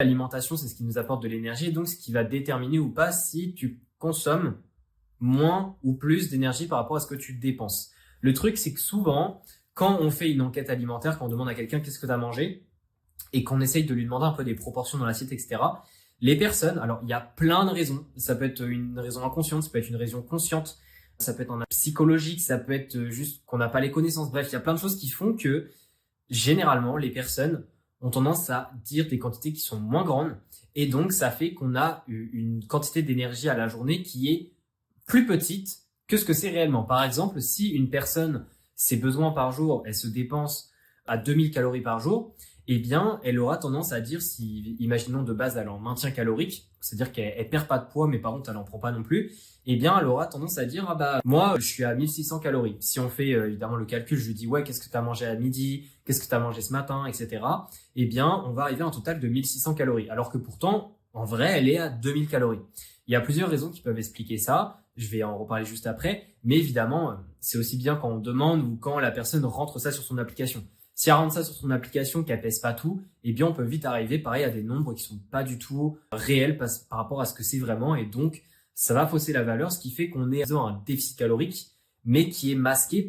L'alimentation, c'est ce qui nous apporte de l'énergie et donc ce qui va déterminer ou pas si tu consommes moins ou plus d'énergie par rapport à ce que tu dépenses. Le truc, c'est que souvent, quand on fait une enquête alimentaire, quand on demande à quelqu'un qu'est-ce que tu as mangé et qu'on essaye de lui demander un peu des proportions dans l'assiette, etc., les personnes, alors il y a plein de raisons. Ça peut être une raison inconsciente, ça peut être une raison consciente, ça peut être en psychologique, ça peut être juste qu'on n'a pas les connaissances. Bref, il y a plein de choses qui font que généralement, les personnes ont tendance à dire des quantités qui sont moins grandes et donc ça fait qu'on a une quantité d'énergie à la journée qui est plus petite que ce que c'est réellement. Par exemple, si une personne, ses besoins par jour, elle se dépense à 2000 calories par jour, eh bien, elle aura tendance à dire, si, imaginons de base, elle est en maintien calorique, c'est-à-dire qu'elle perd pas de poids, mais par contre, elle en prend pas non plus, eh bien, elle aura tendance à dire, ah bah, moi, je suis à 1600 calories. Si on fait, évidemment, le calcul, je lui dis, ouais, qu'est-ce que tu as mangé à midi? Qu'est-ce que tu as mangé ce matin? Etc. Eh bien, on va arriver à un total de 1600 calories. Alors que pourtant, en vrai, elle est à 2000 calories. Il y a plusieurs raisons qui peuvent expliquer ça. Je vais en reparler juste après. Mais évidemment, c'est aussi bien quand on demande ou quand la personne rentre ça sur son application. Si elle rentre ça sur son application, qu'elle pèse pas tout, eh bien, on peut vite arriver, pareil, à des nombres qui sont pas du tout réels par rapport à ce que c'est vraiment. Et donc, ça va fausser la valeur, ce qui fait qu'on est dans un déficit calorique, mais qui est masqué